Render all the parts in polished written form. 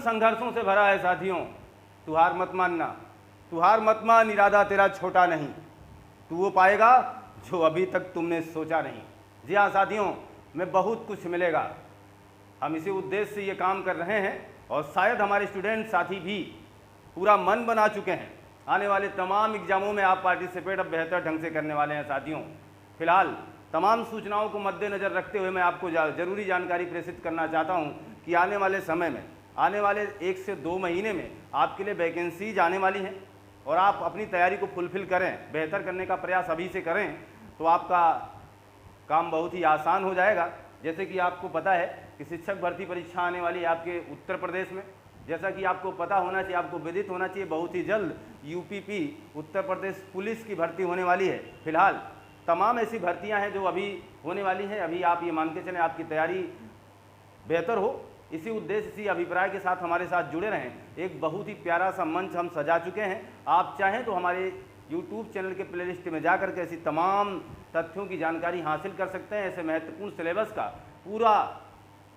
संघर्षों से भरा है साथियों। तू हार मत मानना, तू हार मत मान, इरादा तेरा छोटा नहीं, तू वो पाएगा जो अभी तक तुमने सोचा नहीं। जी हाँ साथियों, में बहुत कुछ मिलेगा। हम इसी उद्देश्य से ये काम कर रहे हैं और शायद हमारे स्टूडेंट साथी भी पूरा मन बना चुके हैं। आने वाले तमाम एग्जामों में आप पार्टिसिपेट अब बेहतर ढंग से करने वाले हैं साथियों। फिलहाल तमाम सूचनाओं को मद्देनज़र रखते हुए मैं आपको ज़रूरी जानकारी प्रेषित करना चाहता हूं कि आने वाले समय में, आने वाले 1 से 2 महीने में आपके लिए वैकेंसीज आने वाली हैं और आप अपनी तैयारी को फुलफिल करें, बेहतर करने का प्रयास अभी से करें तो आपका काम बहुत ही आसान हो जाएगा। जैसे कि आपको पता है कि शिक्षक भर्ती परीक्षा आने वाली है आपके उत्तर प्रदेश में। जैसा कि आपको पता होना चाहिए, आपको विदित होना चाहिए, बहुत ही जल्द यूपीपी उत्तर प्रदेश पुलिस की भर्ती होने वाली है। फिलहाल तमाम ऐसी भर्तियां हैं जो अभी होने वाली हैं। अभी आप ये मान के चलें आपकी तैयारी बेहतर हो, इसी उद्देश्य, इसी अभिप्राय के साथ हमारे साथ जुड़े रहें। एक बहुत ही प्यारा सा मंच हम सजा चुके हैं। आप चाहें तो हमारे यूट्यूब चैनल के प्लेलिस्ट में जाकर के ऐसी तमाम तथ्यों की जानकारी हासिल कर सकते हैं। ऐसे महत्वपूर्ण सिलेबस का पूरा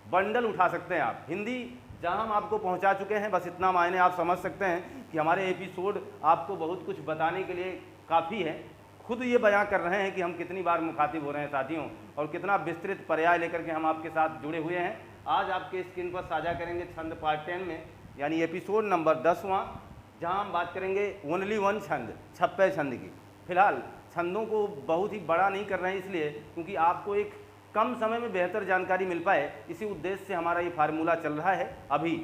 बंडल उठा सकते हैं आप। हिंदी जहां हम आपको पहुंचा चुके हैं, बस इतना मायने आप समझ सकते हैं कि हमारे एपिसोड आपको बहुत कुछ बताने के लिए काफ़ी है। खुद ये बयां कर रहे हैं कि हम कितनी बार मुखातिब हो रहे हैं साथियों और कितना विस्तृत पर्याय लेकर के हम आपके साथ जुड़े हुए हैं। आज आपके स्क्रीन पर साझा करेंगे छंद पार्ट 10 में, यानी एपिसोड नंबर 10वां, जहां हम बात करेंगे ओनली वन छंद, छप्पे छंद की। फिलहाल छंदों को बहुत ही बड़ा नहीं कर रहे हैं इसलिए क्योंकि आपको एक कम समय में बेहतर जानकारी मिल पाए, इसी उद्देश्य से हमारा ये फार्मूला चल रहा है अभी।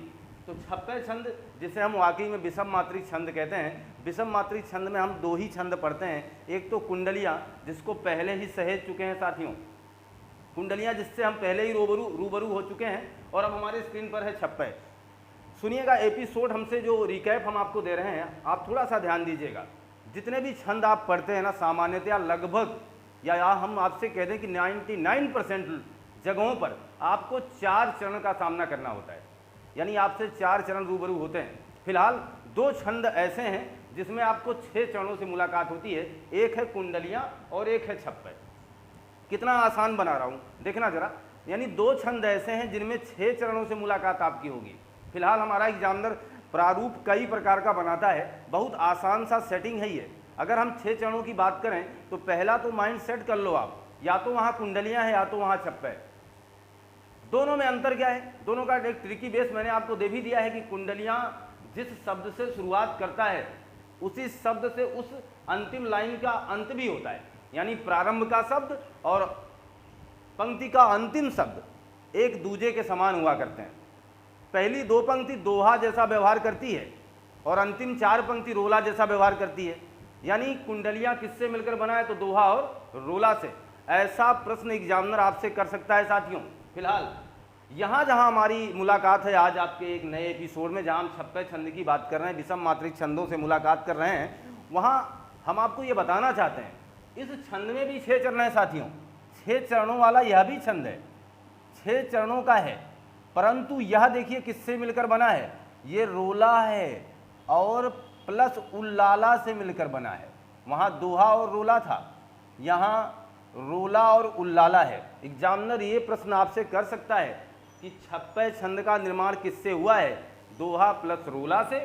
तो छप्पे छंद, जिसे हम वाकई में विषम मात्रिक छंद कहते हैं। विषम मात्रिक छंद में हम 2 ही छंद पढ़ते हैं। एक तो कुंडलियाँ, जिसको पहले ही सहेज चुके हैं साथियों, कुंडलियाँ जिससे हम पहले ही रूबरू हो चुके हैं। और अब हमारे स्क्रीन पर है छप्पे। सुनिएगा एपिसोड हमसे जो रिकैप हम आपको दे रहे हैं, आप थोड़ा सा ध्यान दीजिएगा। जितने भी छंद आप पढ़ते हैं ना, सामान्यतया लगभग या हम आपसे कह दें कि 99% जगहों पर आपको 4 चरण का सामना करना होता है, यानी आपसे 4 चरण रूबरू होते हैं। फिलहाल 2 छंद ऐसे हैं जिसमें आपको 6 चरणों से मुलाकात होती है। एक है कुंडलियाँ और एक है छप्पे। कितना आसान बना रहा हूँ, देखना जरा। यानी 2 छंद ऐसे हैं जिनमें 6 चरणों से मुलाकात आपकी होगी। फिलहाल हमारा एग्जामिनर प्रारूप कई प्रकार का बनाता है, बहुत आसान सा सेटिंग है ये। अगर हम 6 चरणों की बात करें तो पहला तो माइंड सेट कर लो आप, या तो वहाँ कुंडलियाँ हैं या तो वहाँ छप्पे। दोनों में अंतर क्या है? दोनों का एक ट्रिकी बेस मैंने आपको दे भी दिया है कि कुंडलियाँ जिस शब्द से शुरुआत करता है उसी शब्द से उस अंतिम लाइन का अंत भी होता है। यानी प्रारंभ का शब्द और पंक्ति का अंतिम शब्द एक दूजे के समान हुआ करते हैं। पहली 2 पंक्ति दोहा जैसा व्यवहार करती है और अंतिम 4 पंक्ति रोला जैसा व्यवहार करती है। यानी कुंडलियाँ किससे मिलकर बना है? तो दोहा और रोला से। ऐसा प्रश्न एग्जामिनर आपसे कर सकता है साथियों। फिलहाल यहाँ जहाँ हमारी मुलाकात है आज आपके एक नए एपिसोड में, जहाँ हम छप्पे छंद की बात कर रहे हैं, विषम मात्रिक छंदों से मुलाकात कर रहे हैं, वहाँ हम आपको ये बताना चाहते हैं इस छंद में भी 6 चरण है साथियों। 6 चरणों वाला यह भी छंद है, 6 चरणों का है, परंतु यह देखिए किससे मिलकर बना है? ये रोला है और प्लस उल्लाला से मिलकर बना है। वहाँ दोहा और रोला था, यहाँ रोला और उल्लाला है। एग्जामिनर ये प्रश्न आपसे कर सकता है कि छप्पे छंद का निर्माण किससे हुआ है? दोहा प्लस रोला से,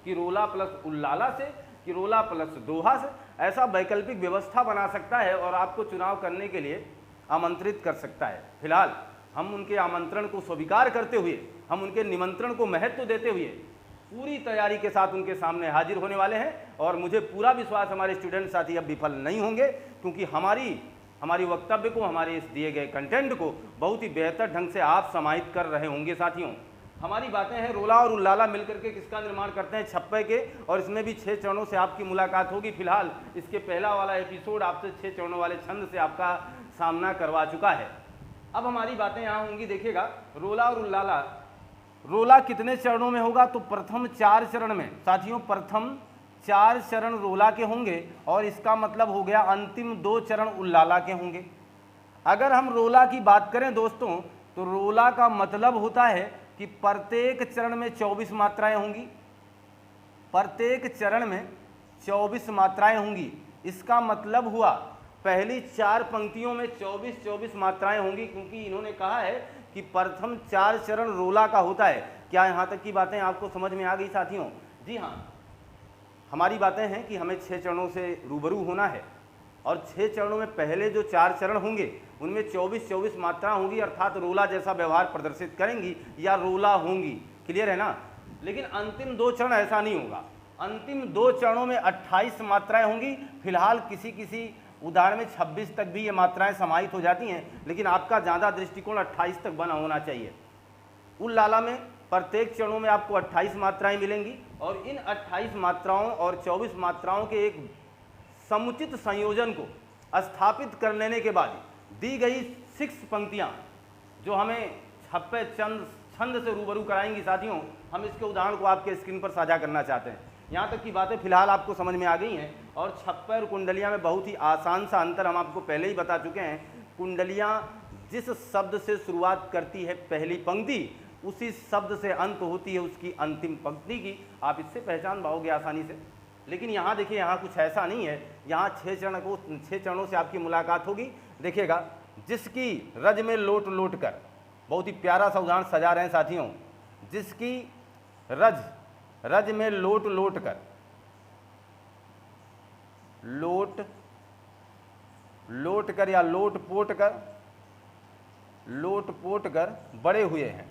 कि रोला प्लस उल्लाला से, कि रोला प्लस दोहा से? ऐसा वैकल्पिक व्यवस्था बना सकता है और आपको चुनाव करने के लिए आमंत्रित कर सकता है। फिलहाल हम उनके आमंत्रण को स्वीकार करते हुए, हम उनके निमंत्रण को महत्व देते हुए पूरी तैयारी के साथ उनके सामने हाजिर होने वाले हैं। और मुझे पूरा विश्वास हमारे स्टूडेंट साथी अब विफल नहीं होंगे, क्योंकि हमारी वक्तव्य को, हमारे इस दिए गए कंटेंट को बहुत ही बेहतर ढंग से आप समाहित कर रहे होंगे साथियों। हमारी बातें हैं रोला और उल्लाला मिलकर के किसका निर्माण करते हैं? छप्पे के। और इसमें भी 6 चरणों से आपकी मुलाकात होगी। फिलहाल इसके पहला वाला एपिसोड आपसे 6 चरणों वाले छंद से आपका सामना करवा चुका है। अब हमारी बातें यहाँ होंगी, देखिएगा, रोला और उल्लाला। रोला कितने चरणों में होगा? तो प्रथम 4 चरण में साथियों, प्रथम 4 चरण रोला के होंगे और इसका मतलब हो गया अंतिम 2 चरण उल्लाला के होंगे। अगर हम रोला की बात करें दोस्तों, तो रोला का मतलब होता है कि प्रत्येक चरण में 24 मात्राएं होंगी, प्रत्येक चरण में 24 मात्राएं होंगी। इसका मतलब हुआ पहली 4 पंक्तियों में 24 मात्राएं होंगी, क्योंकि इन्होंने कहा है कि प्रथम 4 चरण रोला का होता है। क्या यहाँ तक की बातें आपको समझ में आ गई साथियों? जी हाँ, हमारी बातें हैं कि हमें 6 चरणों से रूबरू होना है और 6 चरणों में पहले जो 4 चरण होंगे उनमें 24-24 मात्रा होंगी, अर्थात रोला जैसा व्यवहार प्रदर्शित करेंगी या रोला होंगी। क्लियर है ना? लेकिन अंतिम 2 चरण ऐसा नहीं होगा। अंतिम 2 चरणों में 28 मात्राएं होंगी। फिलहाल किसी किसी उदाहरण में 26 तक भी ये मात्राएं समाहित हो जाती हैं, लेकिन आपका ज़्यादा दृष्टिकोण 28 तक बना होना चाहिए। उल लाला में प्रत्येक चरणों में आपको 28 मात्राएं मिलेंगी और इन 28 मात्राओं और 24 मात्राओं के एक समुचित संयोजन को स्थापित कर लेने के बाद दी गई 6 पंक्तियां जो हमें छप्पे छंद से रूबरू कराएंगी साथियों, हम इसके उदाहरण को आपके स्क्रीन पर साझा करना चाहते हैं। यहाँ तक की बातें फिलहाल आपको समझ में आ गई हैं और छप्पे और कुंडलियाँ में बहुत ही आसान सा अंतर हम आपको पहले ही बता चुके हैं। कुंडलियाँ जिस शब्द से शुरुआत करती है पहली पंक्ति, उसी शब्द से अंत होती है उसकी अंतिम पंक्ति की। आप इससे पहचान पाओगे आसानी से। लेकिन यहाँ देखिए, यहाँ कुछ ऐसा नहीं है। यहाँ 6 चरणों से आपकी मुलाकात होगी। देखिएगा, जिसकी रज में लोट लोट कर, बहुत ही प्यारा सा उदाहरण सजा रहे हैं साथियों। जिसकी रज में लोट लोट कर, लोट कर या लोट पोट कर बड़े हुए हैं,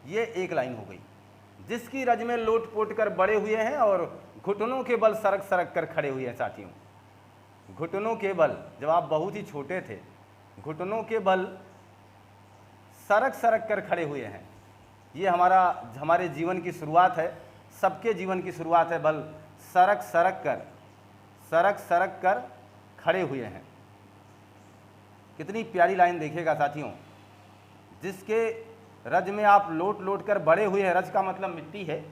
ये एक लाइन हो गई। जिसकी रज में लोट पोट कर बड़े हुए हैं और घुटनों के बल सरक सरक कर खड़े हुए हैं साथियों। घुटनों के बल, जब आप बहुत ही छोटे थे, घुटनों के बल सरक सरक कर खड़े हुए हैं। ये हमारे जीवन की शुरुआत है, सबके जीवन की शुरुआत है। बल सरक सरक कर खड़े हुए हैं। कितनी प्यारी लाइन देखिएगा साथियों। जिसके रज में आप लोट लोट कर बड़े हुए हैं, रज का मतलब मिट्टी है।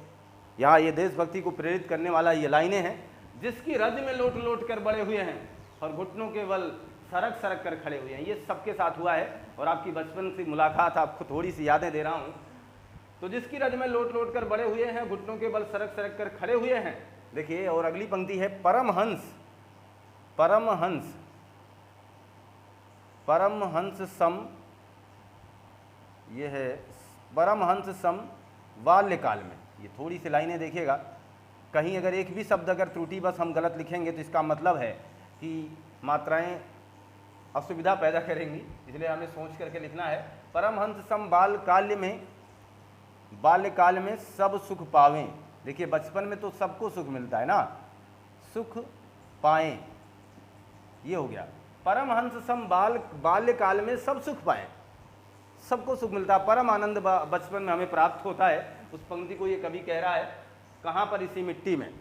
यहाँ ये देशभक्ति को प्रेरित करने वाला ये लाइनें हैं। जिसकी रज में लोट लोट कर बड़े हुए हैं और घुटनों के बल सरक सरक कर खड़े हुए हैं। ये सबके साथ हुआ है और आपकी बचपन से मुलाकात, आपको थोड़ी सी यादें दे रहा हूँ। तो जिसकी रज में लोट लोट कर बड़े हुए हैं, घुटनों के बल सरक सरक कर खड़े हुए हैं। देखिए, और अगली पंक्ति है परमहंस सम, ये है परमहंस सम बाल्यकाल में। ये थोड़ी सी लाइनें देखिएगा, कहीं अगर एक भी शब्द अगर त्रुटि बस हम गलत लिखेंगे तो इसका मतलब है कि मात्राएं असुविधा पैदा करेंगी, इसलिए हमें सोच करके लिखना है। परमहंस सम बाल्यकाल में सब सुख पावें। देखिए, बचपन में तो सबको सुख मिलता है ना, सुख पाएं, ये हो गया। परमहंस सम बाल्यकाल में सब सुख पाएं, सबको सुख मिलता है, परम आनंद बचपन में हमें प्राप्त होता है। उस पंक्ति को ये कवि कह रहा है, कहाँ पर? इसी मिट्टी में।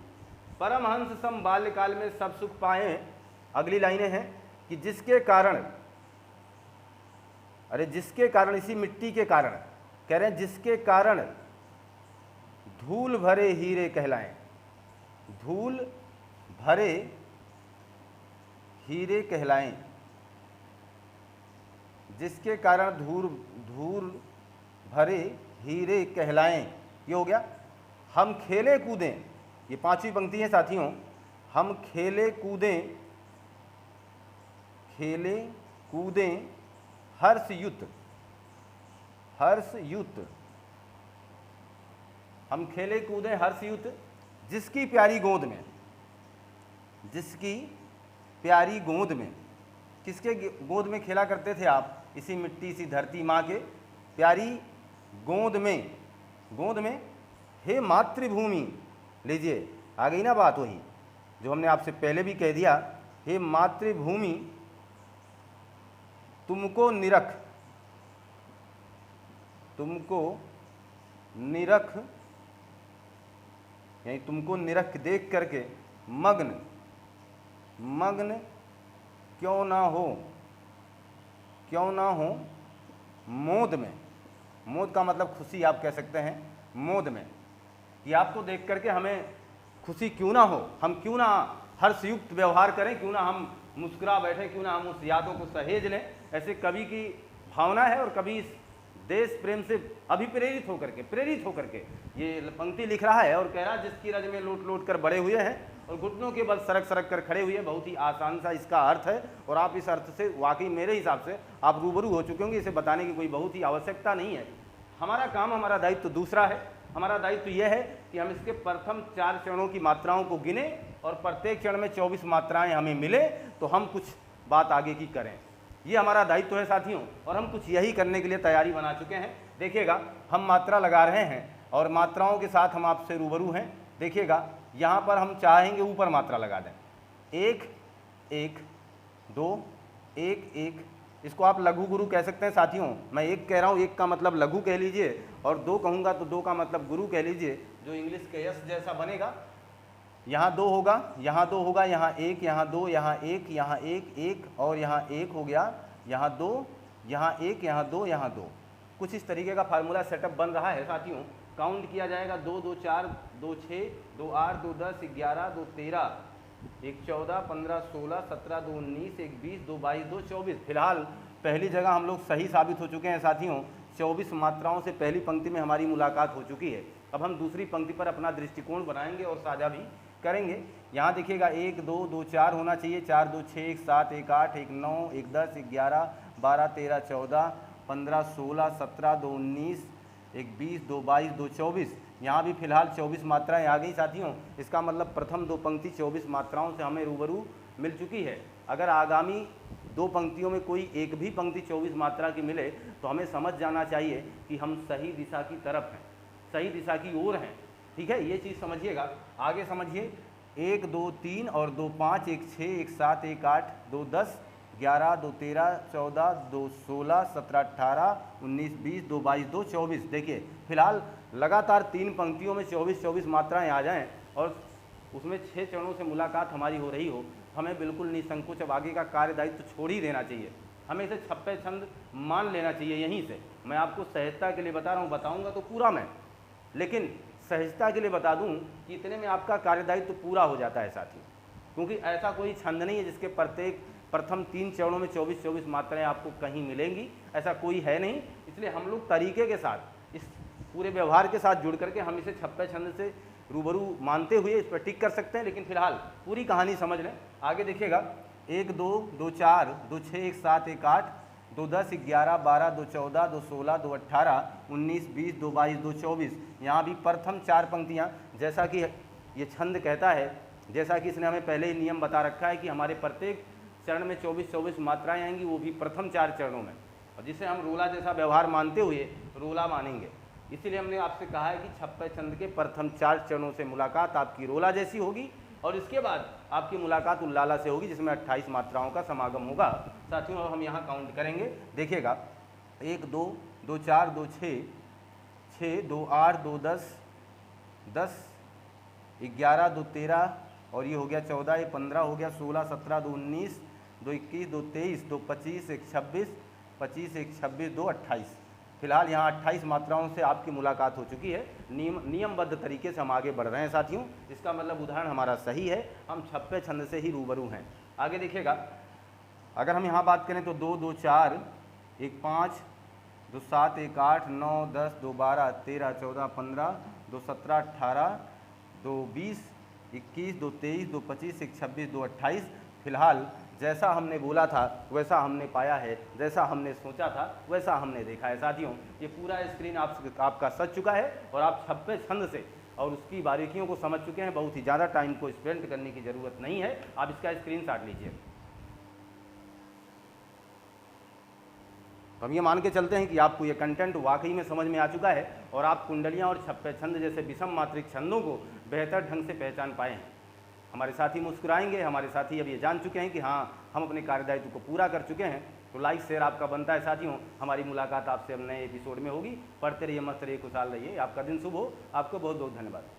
परमहंस सम बाल्यकाल में सब सुख पाएं। अगली लाइनें हैं कि जिसके कारण, इसी मिट्टी के कारण कह रहे हैं, जिसके कारण धूल भरे हीरे कहलाएं। धूल भरे हीरे कहलाएं। जिसके कारण धूल भरे हीरे कहलाएं, ये हो गया। हम खेले कूदें, ये 5वीं पंक्ति है साथियों। हम खेले कूदें हर्षयुत, हम खेले कूदें हर्षयुत। जिसकी प्यारी गोद में, किसके गोद में खेला करते थे आप? इसी मिट्टी, इसी धरती माँ के प्यारी गोद में हे मातृभूमि। लीजिए, आ गई ना बात वही जो हमने आपसे पहले भी कह दिया। हे मातृभूमि तुमको निरख यानी तुमको निरख देख करके मग्न क्यों ना हो मोद में। मोद का मतलब खुशी, आप कह सकते हैं मोद में, कि आपको देख करके हमें खुशी क्यों ना हो, हम क्यों ना हर्षयुक्त व्यवहार करें, क्यों ना हम मुस्कुरा बैठे, क्यों ना हम उस यादों को सहेज लें। ऐसे कवि की भावना है और कवि इस देश प्रेम से अभिप्रेरित होकर के ये पंक्ति लिख रहा है और कह रहा है जिसकी रज में लौट लौट कर बड़े हुए हैं और घुटनों के बल सरक सरक कर खड़े हुए। बहुत ही आसान सा इसका अर्थ है और आप इस अर्थ से वाकई मेरे हिसाब से आप रूबरू हो चुके होंगे। इसे बताने की कोई बहुत ही आवश्यकता नहीं है। हमारा काम, हमारा दायित्व तो दूसरा है। हमारा दायित्व यह है कि हम इसके प्रथम 4 चरणों की मात्राओं को गिने और प्रत्येक चरण में 24 मात्राएं हमें मिले तो हम कुछ बात आगे की करें। ये हमारा दायित्व है साथियों और हम कुछ यही करने के लिए तैयारी बना चुके हैं। देखिएगा हम मात्रा लगा रहे हैं और मात्राओं के साथ हम आपसे रूबरू हैं। देखिएगा यहाँ पर हम चाहेंगे ऊपर मात्रा लगा दें, 1 1 2 1 1। इसको आप लघु गुरु कह सकते हैं साथियों। मैं 1 कह रहा हूँ, 1 का मतलब लघु कह लीजिए और 2 कहूँगा तो 2 का मतलब गुरु कह लीजिए, जो इंग्लिश के यस जैसा बनेगा। यहाँ 2 होगा, यहाँ 2 होगा, यहाँ 1, यहाँ 2, यहाँ 1, यहाँ 1 1 और यहाँ 1 हो गया, यहाँ 2, यहाँ 1, यहाँ 2, यहाँ 2। कुछ इस तरीके का फार्मूला सेटअप बन रहा है साथियों। काउंट किया जाएगा 2 2 4 2 6 2 8 2 10 11 2 13 1 14 15 16 17 2 19 1 20 2 22 2 24। फिलहाल पहली जगह हम लोग सही साबित हो चुके हैं साथियों। 24 मात्राओं से पहली पंक्ति में हमारी मुलाकात हो चुकी है। अब हम दूसरी पंक्ति पर अपना दृष्टिकोण बनाएंगे और साझा भी करेंगे। यहाँ देखिएगा 1 2 2 4 होना चाहिए, 4 2 6 1 7 1 8 1 9 1 10 1 11 12 13 14 15 16 17 2 19 1 20 2 22 2 24। यहाँ भी फिलहाल 24 मात्राएं आ गई साथियों। इसका मतलब प्रथम 2 पंक्ति 24 मात्राओं से हमें रूबरू मिल चुकी है। अगर आगामी 2 पंक्तियों में कोई एक भी पंक्ति 24 मात्रा की मिले तो हमें समझ जाना चाहिए कि हम सही दिशा की तरफ हैं, सही दिशा की ओर हैं। ठीक है, ये चीज़ समझिएगा। आगे समझिए 1 2 3 और 2 5 1 6 1 7 1 8 2 10 11 2 13 14 2 16 17 18 19 20 2 22 2 24। देखिए फिलहाल लगातार 3 पंक्तियों में 24 24 मात्राएं आ जाएं और उसमें 6 चरणों से मुलाकात हमारी हो रही हो, हमें बिल्कुल निसंकोच अब आगे का कार्य दायित्व छोड़ ही देना चाहिए। हमें इसे छप्पे छंद मान लेना चाहिए। यहीं से मैं आपको सहजता के लिए बता रहा हूँ, बताऊँगा तो पूरा मैं, लेकिन सहजता के लिए बता दूं कि इतने में आपका कार्यदायित्व तो पूरा हो जाता है साथी। क्योंकि ऐसा कोई छंद नहीं है जिसके प्रत्येक प्रथम 3 चरणों में 24 24 मात्राएं आपको कहीं मिलेंगी, ऐसा कोई है नहीं। इसलिए हम लोग तरीके के साथ, इस पूरे व्यवहार के साथ जुड़ करके हम इसे छप्पे छंद से रूबरू मानते हुए इस पर टिक कर सकते हैं। लेकिन फिलहाल पूरी कहानी समझ लें। आगे देखिएगा 1 2 2 4 2 6 1 7 1 8 2 10 11 12 2 14 2 16 2 18 19 20 2 22 2 24। यहाँ भी प्रथम 4 पंक्तियाँ, जैसा कि ये छंद कहता है, जैसा कि इसने हमें पहले ही नियम बता रखा है कि हमारे प्रत्येक चरण में 24 24 मात्राएं आएंगी, वो भी प्रथम 4 चरणों में, और जिसे हम रोला जैसा व्यवहार मानते हुए रोला मानेंगे। इसीलिए हमने आपसे कहा है कि छप्पे छंद के प्रथम 4 चरणों से मुलाकात आपकी रोला जैसी होगी और इसके बाद आपकी मुलाकात उल्लाला से होगी, जिसमें 28 मात्राओं का समागम होगा। साथियों अब हम यहाँ काउंट करेंगे। देखिएगा 1 2 2 4 2 6 6 2 8 2 10 10 11 2 13 और ये हो गया 14, ये 15 हो गया, 16 17 2 19 2 21 2 23 2 25 1 26 25 1 26 2 28। फिलहाल यहाँ 28 मात्राओं से आपकी मुलाकात हो चुकी है। नियमबद्ध तरीके से हम आगे बढ़ रहे हैं साथियों। इसका मतलब उदाहरण हमारा सही है, हम छप्पे छंद से ही रूबरू हैं। आगे देखिएगा, अगर हम यहाँ बात करें तो 2 2 4 1 5 2 7 1 8 9 10 2 12 13 14 15 2 17 18 2 20 21 2 23 2 25 1 26 2 28। फिलहाल जैसा हमने बोला था वैसा हमने पाया है, जैसा हमने सोचा था वैसा हमने देखा है साथियों। ये पूरा स्क्रीन आपका सज चुका है और आप छप्पे छंद से और उसकी बारीकियों को समझ चुके हैं। बहुत ही ज़्यादा टाइम को स्पेंड करने की ज़रूरत नहीं है, आप इसका स्क्रीनशॉट लीजिए। तो हम ये मान के चलते हैं कि आपको ये कंटेंट वाकई में समझ में आ चुका है और आप कुंडलियाँ और छप्पे छंद जैसे विषम मात्रिक छंदों को बेहतर ढंग से पहचान पाए हैं। हमारे साथी मुस्कुराएंगे, हमारे साथी अब ये जान चुके हैं कि हाँ हम अपने कार्यदायित्व को पूरा कर चुके हैं। तो लाइक शेयर आपका बनता है साथियों। हमारी मुलाकात आपसे अब नए एपिसोड में होगी। पढ़ते रहिए, मस्त रहिए, खुशहाल रहिए। आपका दिन शुभ हो। आपको बहुत बहुत धन्यवाद।